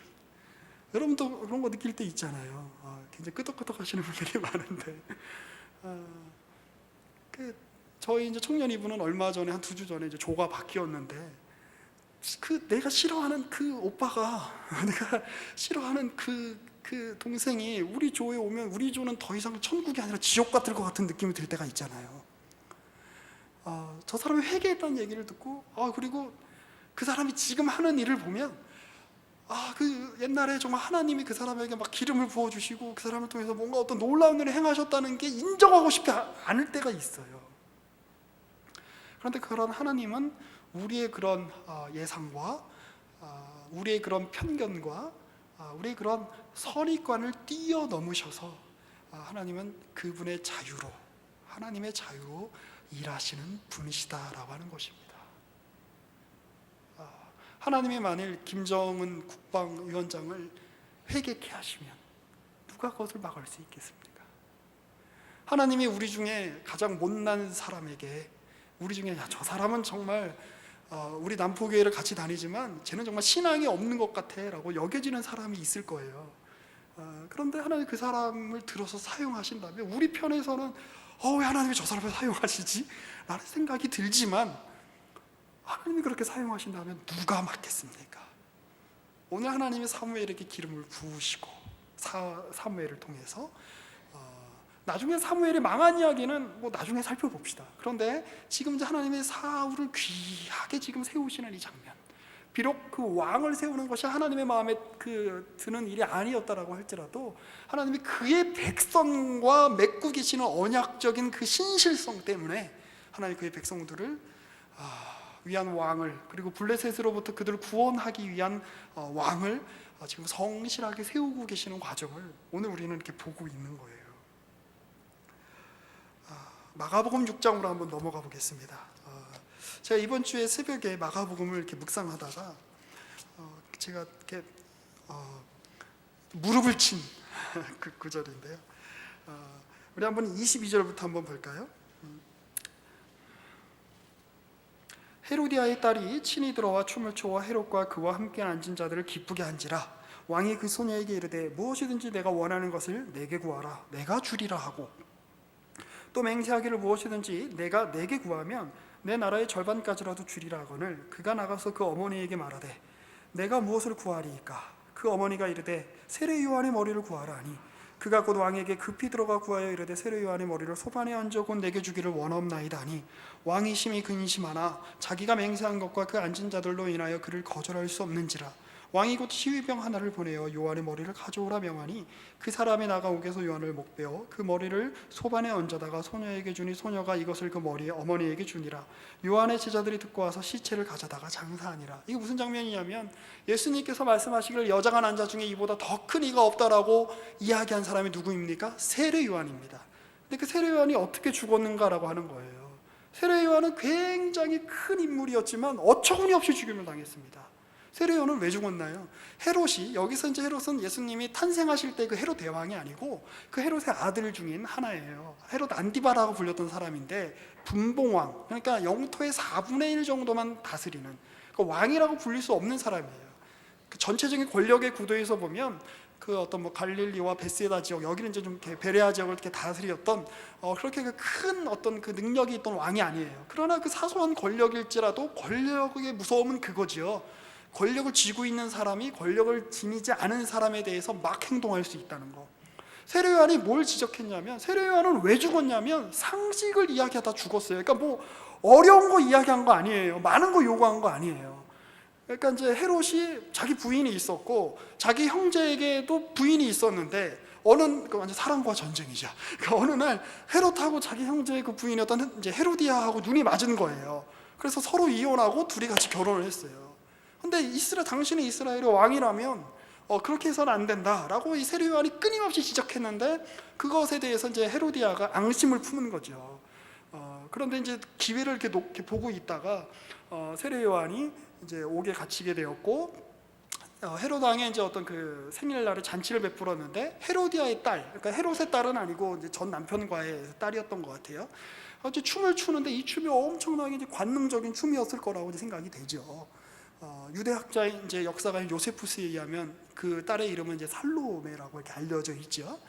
여러분도 그런 거 느낄 때 있잖아요. 굉장히 끄덕끄덕 하시는 분들이 많은데, 저희 이제 청년 이분은 얼마 전에 한 2주 전에 이제 조가 바뀌었는데, 내가 싫어하는 그 오빠가 내가 싫어하는 그 동생이 우리 조에 오면 우리 조는 더 이상 천국이 아니라 지옥 같을 것 같은 느낌이 들 때가 있잖아요. 저 사람이 회개했다는 얘기를 듣고, 그리고 그 사람이 지금 하는 일을 보면, 그 옛날에 정말 하나님이 그 사람에게 막 기름을 부어주시고 그 사람을 통해서 뭔가 어떤 놀라운 일을 행하셨다는 게 인정하고 싶지 않을 때가 있어요. 그런데 그런 하나님은 우리의 그런 예상과 우리의 그런 편견과 우리의 그런 선입관을 뛰어넘으셔서 하나님은 그분의 자유로, 하나님의 자유로 일하시는 분이시다라고 하는 것입니다. 하나님이 만일 김정은 국방위원장을 회개케 하시면 누가 그것을 막을 수 있겠습니까? 하나님이 우리 중에 가장 못난 사람에게, 우리 중에 저 사람은 정말 우리 남포교회를 같이 다니지만 쟤는 정말 신앙이 없는 것 같아 라고 여겨지는 사람이 있을 거예요. 그런데 하나님 그 사람을 들어서 사용하신다면 우리 편에서는 왜 하나님이 저 사람을 사용하시지? 라는 생각이 들지만, 하나님이 그렇게 사용하신다면 누가 막겠습니까? 오늘 하나님이 사무엘에게 기름을 부으시고 사무엘을 통해서 나중에 사무엘이 망한 이야기는 뭐 나중에 살펴봅시다. 그런데 지금 이제 하나님의 사울을 귀하게 지금 세우시는 이 장면, 비록 그 왕을 세우는 것이 하나님의 마음에 드는 일이 아니었다라고 할지라도 하나님이 그의 백성과 맺고 계시는 언약적인 그 신실성 때문에 하나님 그의 백성들을 위한 왕을, 그리고 블레셋으로부터 그들을 구원하기 위한 왕을 지금 성실하게 세우고 계시는 과정을 오늘 우리는 이렇게 보고 있는 거예요. 마가복음 6장으로 한번 넘어가 보겠습니다. 제가 이번 주에 새벽에 마가복음을 이렇게 묵상하다가 제가 이렇게 무릎을 친 그 구절인데요. 우리 한번 22절부터 한번 볼까요? 헤로디아의 딸이 친히 들어와 춤을 춰와 헤롯과 그와 함께 앉은 자들을 기쁘게 한지라. 왕이 그 소녀에게 이르되 무엇이든지 내가 원하는 것을 내게 구하라, 내가 주리라 하고, 또 맹세하기를 무엇이든지 내가 내게 구하면 내 나라의 절반까지라도 주리라 하거늘, 그가 나가서 그 어머니에게 말하되 내가 무엇을 구하리이까? 그 어머니가 이르되 세례 요한의 머리를 구하라 하니, 그가 곧 왕에게 급히 들어가 구하여 이르되 세례 요한의 머리를 소반에 얹어 곧 내게 주기를 원하옵나이다 하니, 왕이 심히 근심하나 자기가 맹세한 것과 그 앉은 자들로 인하여 그를 거절할 수 없는지라. 왕이 곧 시위병 하나를 보내어 요한의 머리를 가져오라 명하니, 그 사람이 나가오게서 요한을 목베어 그 머리를 소반에 얹어다가 소녀에게 주니, 소녀가 이것을 그 머리에 어머니에게 주니라. 요한의 제자들이 듣고 와서 시체를 가져다가 장사하니라. 이게 무슨 장면이냐면, 예수님께서 말씀하시기를 여자가 난 자 중에 이보다 더 큰 이가 없다라고 이야기한 사람이 누구입니까? 세례 요한입니다. 근데 그 세례 요한이 어떻게 죽었는가라고 하는 거예요. 세례 요한은 굉장히 큰 인물이었지만 어처구니 없이 죽임을 당했습니다. 세례 요한은 왜 죽었나요? 헤롯이, 여기서 이제 헤롯은 예수님이 탄생하실 때 그 헤롯 대왕이 아니고 그 헤롯의 아들 중인 하나예요. 헤롯 안디바라고 불렸던 사람인데 분봉왕, 그러니까 영토의 4분의 1 정도만 다스리는, 그러니까 왕이라고 불릴 수 없는 사람이에요. 그 전체적인 권력의 구도에서 보면 그 어떤 뭐 갈릴리와 베세다 지역, 여기는 이제 좀 이렇게 베레아 지역을 이렇게 다스렸던 그렇게 큰 어떤 그 능력이 있던 왕이 아니에요. 그러나 그 사소한 권력일지라도 권력의 무서움은 그거지요. 권력을 쥐고 있는 사람이 권력을 지니지 않은 사람에 대해서 막 행동할 수 있다는 거. 세례 요한이 뭘 지적했냐면, 세례 요한은 왜 죽었냐면 상식을 이야기하다 죽었어요. 그러니까 뭐 어려운 거 이야기한 거 아니에요. 많은 거 요구한 거 아니에요. 그러니까 이제 헤롯이 자기 부인이 있었고 자기 형제에게도 부인이 있었는데, 완전 사랑과 전쟁이죠. 그러니까 어느 날 헤롯하고 자기 형제의 그 부인이었던 이제 헤로디아하고 눈이 맞은 거예요. 그래서 서로 이혼하고 둘이 같이 결혼을 했어요. 근데 당신이 이스라엘의 왕이라면 그렇게 해서는 안 된다라고 이 세례 요한이 끊임없이 지적했는데, 그것에 대해서 이제 헤로디아가 앙심을 품은 거죠. 그런데 이제 기회를 이렇게 보고 있다가 세례 요한이 이제 옥에 갇히게 되었고, 헤롯 왕의 이제 어떤 그 생일날에 잔치를 베풀었는데 헤로디아의 딸, 그러니까 헤롯의 딸은 아니고 이제 전 남편과의 딸이었던 것 같아요. 이제 춤을 추는데 이 춤이 엄청나게 이제 관능적인 춤이었을 거라고 이제 생각이 되죠. 유대 학자인 이제 역사가인 요세푸스에 의하면 그 딸의 이름은 이제 살로메라고 이렇게 알려져 있죠.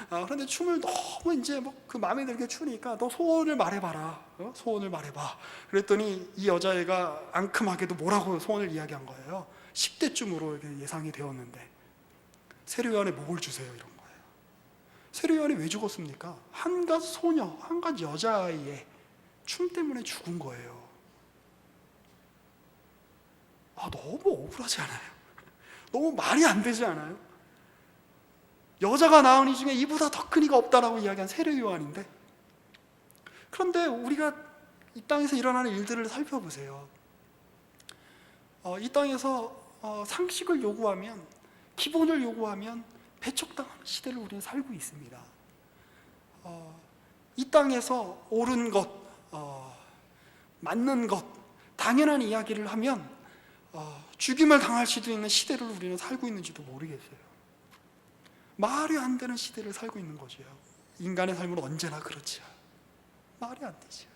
그런데 춤을 너무 이제 뭐 그 마음에 들게 추니까 너 소원을 말해봐라, 소원을 말해봐. 그랬더니 이 여자애가 앙큼하게도 뭐라고 소원을 이야기한 거예요. 10대쯤으로 이렇게 예상이 되었는데 세례요한의 목을 주세요 이런 거예요. 세례요한이 왜 죽었습니까? 한 가지 소녀, 한 가지 여자아이의 춤 때문에 죽은 거예요. 너무 억울하지 않아요? 너무 말이 안 되지 않아요? 여자가 낳은 이 중에 이보다 더 큰 이가 없다라고 이야기한 세례요한인데, 그런데 우리가 이 땅에서 일어나는 일들을 살펴보세요. 이 땅에서 상식을 요구하면, 기본을 요구하면 배척당하는 시대를 우리는 살고 있습니다. 이 땅에서 옳은 것, 맞는 것, 당연한 이야기를 하면 죽임을 당할 수도 있는 시대를 우리는 살고 있는지도 모르겠어요. 말이 안 되는 시대를 살고 있는 거죠. 인간의 삶은 언제나 그렇죠. 말이 안 되죠.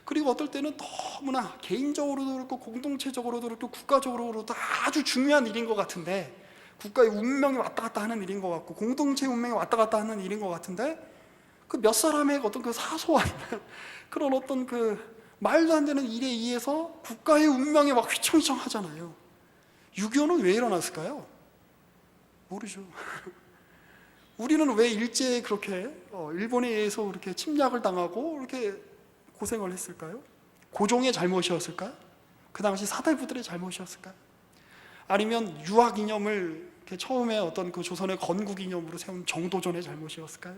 그리고 어떨 때는 너무나 개인적으로도 그렇고 공동체적으로도 그렇고 국가적으로도 아주 중요한 일인 것 같은데, 국가의 운명이 왔다 갔다 하는 일인 것 같고 공동체의 운명이 왔다 갔다 하는 일인 것 같은데, 그 몇 사람의 어떤 그 사소한 그런 어떤 그 말도 안 되는 일에 의해서 국가의 운명이 막 휘청휘청 하잖아요. 6.25는 왜 일어났을까요? 모르죠. 우리는 왜 일제에 그렇게 일본에 의해서 그렇게 침략을 당하고 이렇게 고생을 했을까요? 고종의 잘못이었을까요? 그 당시 사대부들의 잘못이었을까요? 아니면 유학 이념을 이렇게 처음에 어떤 그 조선의 건국 이념으로 세운 정도전의 잘못이었을까요?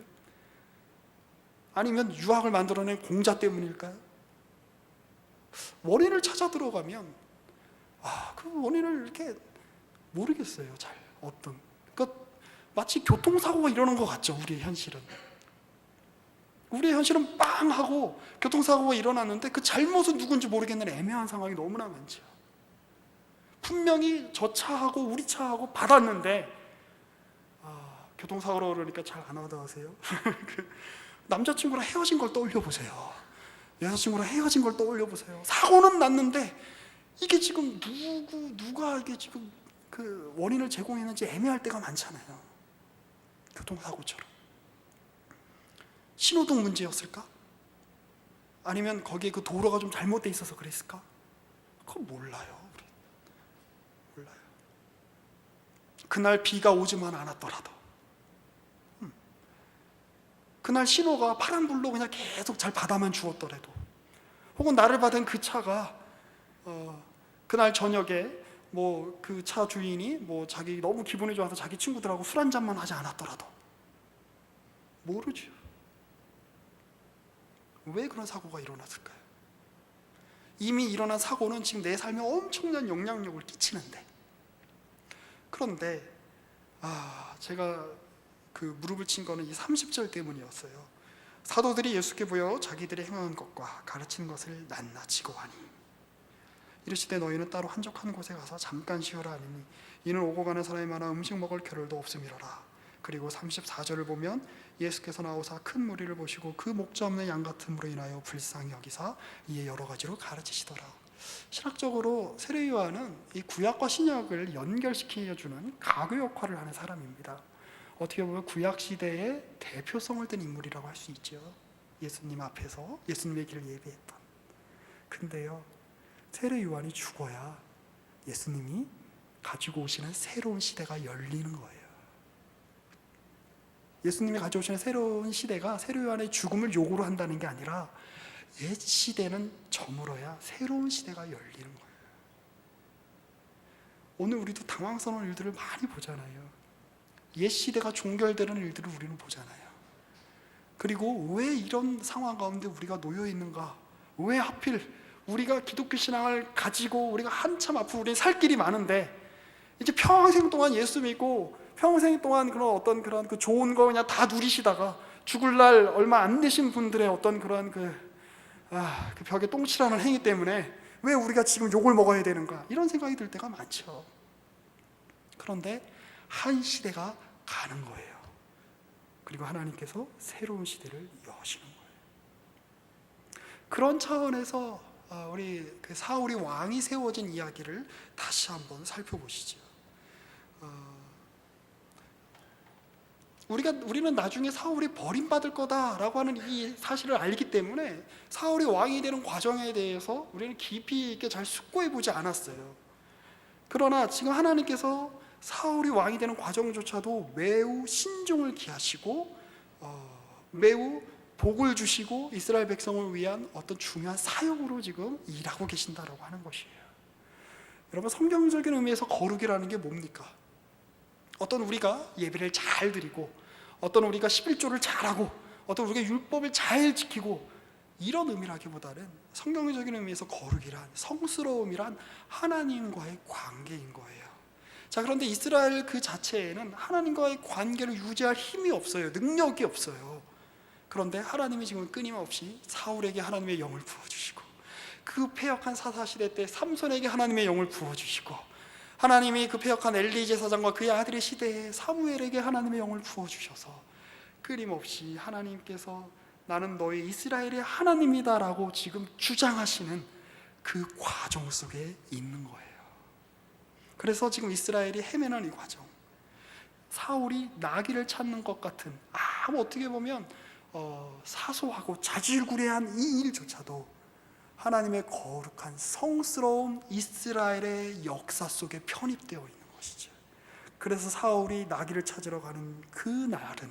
아니면 유학을 만들어낸 공자 때문일까요? 원인을 찾아 들어가면 그 원인을 이렇게 모르겠어요. 잘 어떤. 그러니까 마치 교통사고가 일어난 것 같죠. 우리의 현실은 빵 하고 교통사고가 일어났는데 그 잘못은 누군지 모르겠는 애매한 상황이 너무나 많죠. 분명히 저 차하고 우리 차하고 받았는데 교통사고로 그러니까 잘 안 와닿으세요? 남자친구랑 헤어진 걸 떠올려 보세요. 여자친구랑 헤어진 걸 떠올려 보세요. 사고는 났는데 이게 지금 누가 이게 지금 그 원인을 제공했는지 애매할 때가 많잖아요. 교통사고처럼. 신호등 문제였을까? 아니면 거기에 그 도로가 좀 잘못돼 있어서 그랬을까? 그건 몰라요. 몰라요. 그날 비가 오지만 않았더라도, 그날 신호가 파란불로 그냥 계속 잘 받아만 주었더라도, 혹은 나를 받은 그 차가 그날 저녁에 뭐 그 차 주인이 뭐 자기 너무 기분이 좋아서 자기 친구들하고 술 한잔만 하지 않았더라도 모르죠. 왜 그런 사고가 일어났을까요? 이미 일어난 사고는 지금 내 삶에 엄청난 영향력을 끼치는데, 그런데 제가 그 무릎을 친 거는 이 30절 때문이었어요. 사도들이 예수께 보여 자기들이 행한 것과 가르치는 것을 낱낱이 고하니 이르시되 너희는 따로 한적한 곳에 가서 잠깐 쉬어라 하니 이는 오고 가는 사람이 많아 음식 먹을 겨를도 없음이로라. 그리고 34절을 보면 예수께서 나오사 큰 무리를 보시고 그 목자 없는 양 같음으로 인하여 불쌍히 여기사 이에 여러 가지로 가르치시더라. 신학적으로 세례 요한은 이 구약과 신약을 연결시켜주는 가교 역할을 하는 사람입니다. 어떻게 보면 구약 시대의 대표성을 띨 인물이라고 할 수 있죠. 예수님 앞에서 예수님의 길을 예비했던. 근데요, 세례 요한이 죽어야 예수님이 가지고 오시는 새로운 시대가 열리는 거예요. 예수님이 가져오시는 새로운 시대가 세례 요한의 죽음을 요구로 한다는 게 아니라 옛 시대는 저물어야 새로운 시대가 열리는 거예요. 오늘 우리도 당황스러운 일들을 많이 보잖아요. 옛 시대가 종결되는 일들을 우리는 보잖아요. 그리고 왜 이런 상황 가운데 우리가 놓여 있는가? 왜 하필 우리가 기독교 신앙을 가지고 우리가 한참 앞으로 우리 살 길이 많은데 이제 평생 동안 예수 믿고 평생 동안 그런 어떤 그런 그 좋은 거 그냥 다 누리시다가 죽을 날 얼마 안 되신 분들의 어떤 그런 그 벽에 똥칠하는 행위 때문에 왜 우리가 지금 욕을 먹어야 되는가? 이런 생각이 들 때가 많죠. 그런데 한 시대가 가는 거예요. 그리고 하나님께서 새로운 시대를 여시는 거예요. 그런 차원에서 우리 그 사울이 왕이 세워진 이야기를 다시 한번 살펴보시죠. 우리는 나중에 사울이 버림받을 거다라고 하는 이 사실을 알기 때문에 사울이 왕이 되는 과정에 대해서 우리는 깊이 있게 잘 숙고해 보지 않았어요. 그러나 지금 하나님께서 사울이 왕이 되는 과정조차도 매우 신중을 기하시고 매우 복을 주시고 이스라엘 백성을 위한 어떤 중요한 사역으로 지금 일하고 계신다라고 하는 것이에요. 여러분, 성경적인 의미에서 거룩이라는 게 뭡니까? 어떤 우리가 예배를 잘 드리고, 어떤 우리가 11조를 잘하고, 어떤 우리가 율법을 잘 지키고, 이런 의미라기보다는 성경적인 의미에서 거룩이란, 성스러움이란 하나님과의 관계인 거예요. 자, 그런데 이스라엘 그 자체에는 하나님과의 관계를 유지할 힘이 없어요. 능력이 없어요. 그런데 하나님이 지금 끊임없이 사울에게 하나님의 영을 부어주시고, 그 패역한 사사시대 때 삼손에게 하나님의 영을 부어주시고, 하나님이 그 패역한 엘리 제사장과 그의 아들의 시대에 사무엘에게 하나님의 영을 부어주셔서 끊임없이 하나님께서 나는 너희 이스라엘의 하나님이다 라고 지금 주장하시는 그 과정 속에 있는 거예요. 그래서 지금 이스라엘이 헤매는 이 과정, 사울이 나귀를 찾는 것 같은 어떻게 보면 사소하고 자질구레한 이 일조차도 하나님의 거룩한 성스러운 이스라엘의 역사 속에 편입되어 있는 것이죠. 그래서 사울이 나귀를 찾으러 가는 그 날은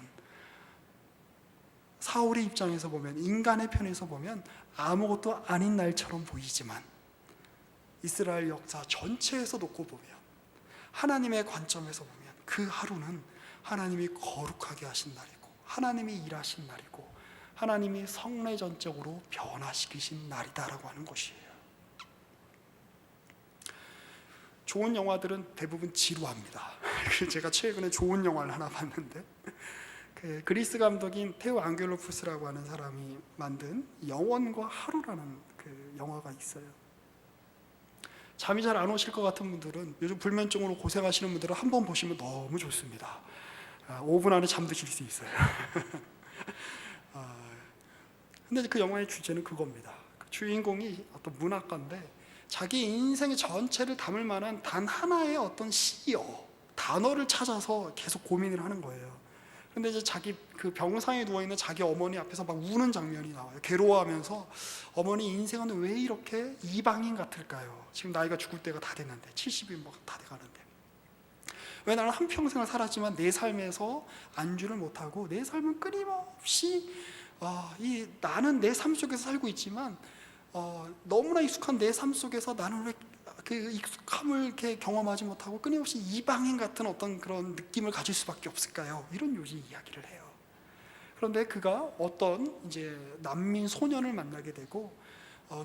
사울의 입장에서 보면, 인간의 편에서 보면 아무것도 아닌 날처럼 보이지만 이스라엘 역사 전체에서 놓고 보면, 하나님의 관점에서 보면 그 하루는 하나님이 거룩하게 하신 날이고, 하나님이 일하신 날이고, 하나님이 성례전적으로 변화시키신 날이다라고 하는 것이에요. 좋은 영화들은 대부분 지루합니다. 제가 최근에 좋은 영화를 하나 봤는데, 그리스 감독인 테오 앙겔로푸스라고 하는 사람이 만든 영원과 하루라는 그 영화가 있어요. 잠이 잘 안 오실 것 같은 분들은, 요즘 불면증으로 고생하시는 분들은 한번 보시면 너무 좋습니다. 5분 안에 잠드실 수 있어요. 근데 그 영화의 주제는 그겁니다. 그 주인공이 어떤 문학가인데 자기 인생의 전체를 담을 만한 단 하나의 어떤 시어, 단어를 찾아서 계속 고민을 하는 거예요. 근데 이제 자기 그 병상에 누워있는 자기 어머니 앞에서 막 우는 장면이 나와요. 괴로워하면서, 어머니 인생은 왜 이렇게 이방인 같을까요? 지금 나이가 죽을 때가 다 됐는데, 70이 막 다 돼가는데, 왜 나는 한평생을 살았지만 내 삶에서 안주를 못하고, 내 삶은 끊임없이 나는 내 삶 속에서 살고 있지만 너무나 익숙한 내 삶 속에서 나는 왜 그 익숙함을 이렇게 경험하지 못하고 끊임없이 이방인 같은 어떤 그런 느낌을 가질 수밖에 없을까요? 이런 요지 이야기를 해요. 그런데 그가 어떤 이제 난민 소년을 만나게 되고,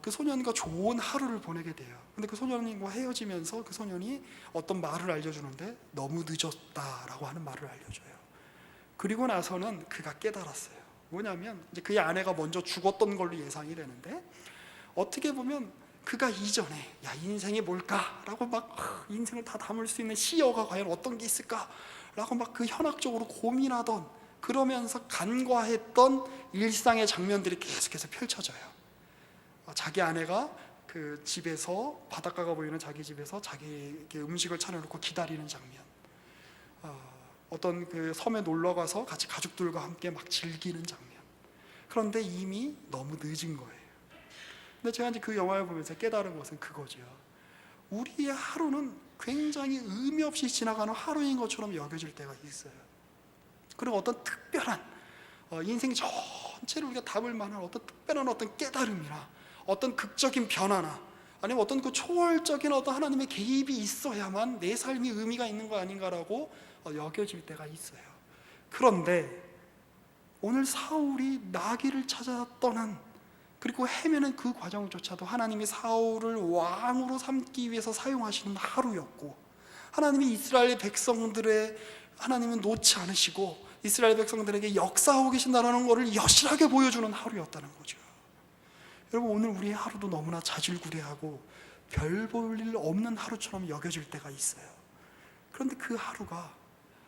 그 소년과 좋은 하루를 보내게 돼요. 근데 그 소년과 헤어지면서 그 소년이 어떤 말을 알려주는데, 너무 늦었다라고 하는 말을 알려줘요. 그리고 나서는 그가 깨달았어요. 뭐냐면, 이제 그의 아내가 먼저 죽었던 걸로 예상이 되는데, 어떻게 보면 그가 이전에 인생이 뭘까라고 막 인생을 다 담을 수 있는 시어가 과연 어떤 게 있을까라고 막 그 현학적으로 고민하던, 그러면서 간과했던 일상의 장면들이 계속해서 펼쳐져요. 자기 아내가 그 집에서, 바닷가가 보이는 자기 집에서 자기에게 음식을 차려놓고 기다리는 장면, 어떤 그 섬에 놀러 가서 같이 가족들과 함께 막 즐기는 장면. 그런데 이미 너무 늦은 거예요. 근데 제가 이제 그 영화를 보면서 깨달은 것은 그거죠. 우리의 하루는 굉장히 의미 없이 지나가는 하루인 것처럼 여겨질 때가 있어요. 그리고 어떤 특별한 인생 전체를 우리가 담을 만한 어떤 특별한 어떤 깨달음이나 어떤 극적인 변화나, 아니면 어떤 그 초월적인 어떤 하나님의 개입이 있어야만 내 삶이 의미가 있는 거 아닌가라고 여겨질 때가 있어요. 그런데 오늘 사울이 나귀를 찾아 떠난, 그리고 헤매는 그 과정조차도 하나님이 사울을 왕으로 삼기 위해서 사용하시는 하루였고, 하나님이 이스라엘 백성들의, 하나님은 놓지 않으시고 이스라엘 백성들에게 역사하고 계신다는 것을 여실하게 보여주는 하루였다는 거죠. 여러분, 오늘 우리의 하루도 너무나 자질구레하고 별 볼 일 없는 하루처럼 여겨질 때가 있어요. 그런데 그 하루가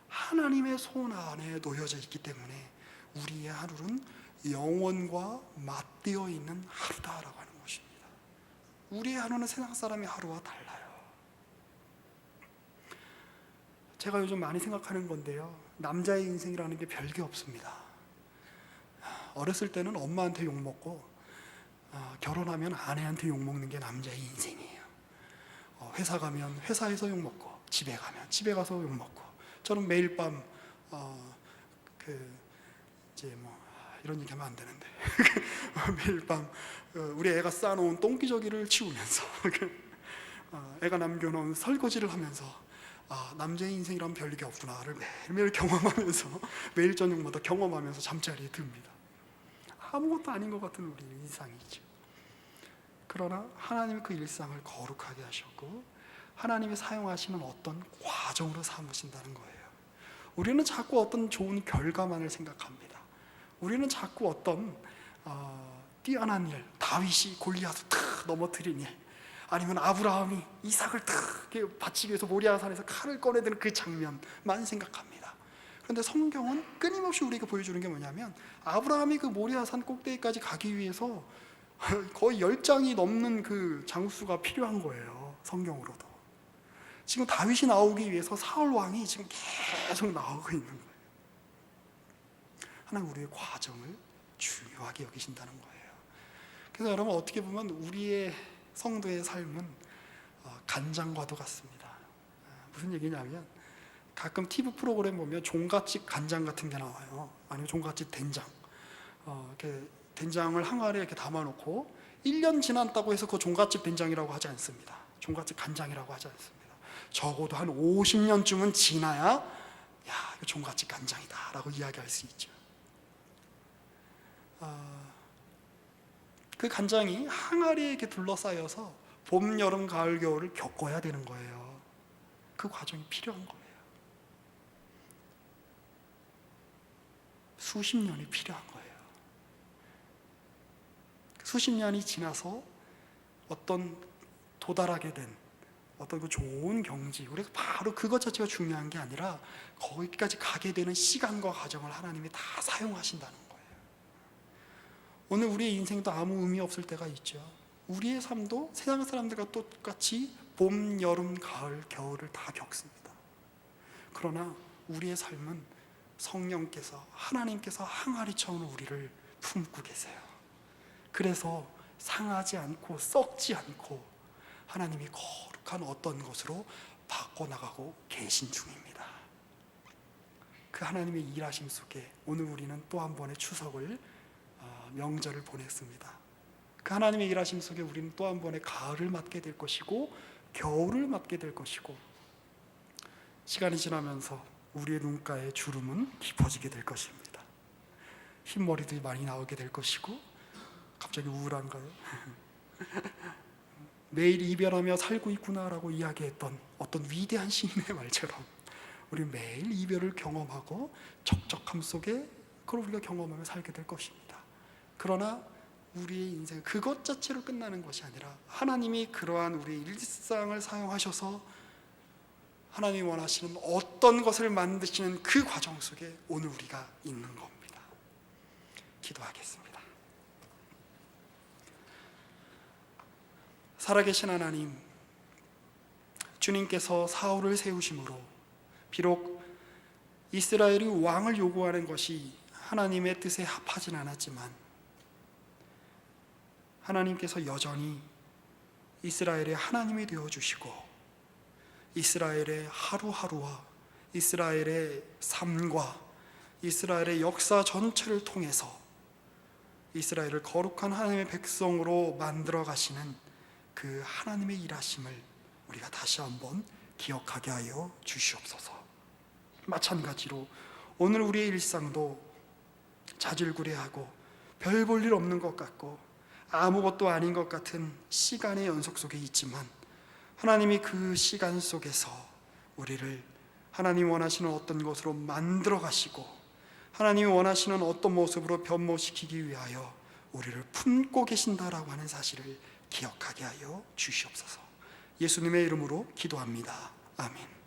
하나님의 손 안에 놓여져 있기 때문에 우리의 하루는 영원과 맞대어 있는 하루다라고 하는 것입니다. 우리의 하루는 세상 사람의 하루와 달라요. 제가 요즘 많이 생각하는 건데요, 남자의 인생이라는 게 별게 없습니다. 어렸을 때는 엄마한테 욕먹고 결혼하면 아내한테 욕먹는 게 남자의 인생이에요. 회사 가면 회사에서 욕먹고, 집에 가면 집에 가서 욕먹고. 저는 매일 밤 이제 이런 얘기하면 안 되는데 매일 밤 우리 애가 쌓아놓은 똥기저귀를 치우면서 애가 남겨놓은 설거지를 하면서 남자의 인생이란 별게 없구나를 매일매일 경험하면서 매일 저녁마다 경험하면서 잠자리에 듭니다. 아무것도 아닌 것 같은 우리 일상이죠. 그러나 하나님이 그 일상을 거룩하게 하셨고 하나님이 사용하시는 어떤 과정으로 삼으신다는 거예요. 우리는 자꾸 어떤 좋은 결과만을 생각합니다. 우리는 자꾸 어떤 뛰어난 일, 다윗이 골리앗을 탁 넘어뜨린 일, 아니면 아브라함이 이삭을 탁 바치기 위해서 모리아산에서 칼을 꺼내드는 그 장면만 생각합니다. 그런데 성경은 끊임없이 우리에게 보여주는 게 뭐냐면, 아브라함이 그 모리아산 꼭대기까지 가기 위해서 거의 10장이 넘는 그 장수가 필요한 거예요. 성경으로도. 지금 다윗이 나오기 위해서 사울 왕이 지금 계속 나오고 있는 거예요. 하나님 우리의 과정을 중요하게 여기신다는 거예요. 그래서 여러분, 어떻게 보면 우리의 성도의 삶은 간장과도 같습니다. 무슨 얘기냐면, 가끔 TV 프로그램 보면 종갓집 간장 같은 게 나와요. 아니면 종갓집 된장. 이렇게 된장을 항아리에 이렇게 담아놓고 1년 지났다고 해서 그 종갓집 된장이라고 하지 않습니다. 종갓집 간장이라고 하지 않습니다. 적어도 한 50년쯤은 지나야 이거 종갓집 간장이다 라고 이야기할 수 있죠. 그 간장이 항아리에 이렇게 둘러싸여서 봄, 여름, 가을, 겨울을 겪어야 되는 거예요. 그 과정이 필요한 거예요. 수십 년이 필요한 거예요. 수십 년이 지나서 어떤 도달하게 된 어떤 그 좋은 경지, 우리가 바로 그것 자체가 중요한 게 아니라 거기까지 가게 되는 시간과 과정을 하나님이 다 사용하신다는 거예요. 오늘 우리의 인생도 아무 의미 없을 때가 있죠. 우리의 삶도 세상 사람들과 똑같이 봄, 여름, 가을, 겨울을 다 겪습니다. 그러나 우리의 삶은 성령께서, 하나님께서 항아리처럼 우리를 품고 계세요. 그래서 상하지 않고 썩지 않고 하나님이 거룩한 어떤 것으로 바꿔나가고 계신 중입니다. 그 하나님의 일하심 속에 오늘 우리는 또 한 번의 추석을, 명절을 보냈습니다. 그 하나님의 일하심 속에 우리는 또 한 번의 가을을 맞게 될 것이고 겨울을 맞게 될 것이고, 시간이 지나면서 우리의 눈가에 주름은 깊어지게 될 것입니다. 흰머리도 많이 나오게 될 것이고. 갑자기 우울한가요? 매일 이별하며 살고 있구나라고 이야기했던 어떤 위대한 시인의 말처럼 우리 매일 이별을 경험하고 적적함 속에 그걸 우리가 경험하며 살게 될 것입니다. 그러나 우리의 인생 그것 자체로 끝나는 것이 아니라 하나님이 그러한 우리의 일상을 사용하셔서 하나님이 원하시는 어떤 것을 만드시는 그 과정 속에 오늘 우리가 있는 겁니다. 기도하겠습니다. 살아계신 하나님, 주님께서 사울을 세우심으로 비록 이스라엘이 왕을 요구하는 것이 하나님의 뜻에 합하진 않았지만 하나님께서 여전히 이스라엘의 하나님이 되어주시고 이스라엘의 하루하루와 이스라엘의 삶과 이스라엘의 역사 전체를 통해서 이스라엘을 거룩한 하나님의 백성으로 만들어 가시는 그 하나님의 일하심을 우리가 다시 한번 기억하게 하여 주시옵소서. 마찬가지로 오늘 우리의 일상도 자질구레하고 별 볼 일 없는 것 같고 아무것도 아닌 것 같은 시간의 연속 속에 있지만 하나님이 그 시간 속에서 우리를 하나님이 원하시는 어떤 것으로 만들어 가시고 하나님이 원하시는 어떤 모습으로 변모시키기 위하여 우리를 품고 계신다라고 하는 사실을 기억하게 하여 주시옵소서. 예수님의 이름으로 기도합니다. 아멘.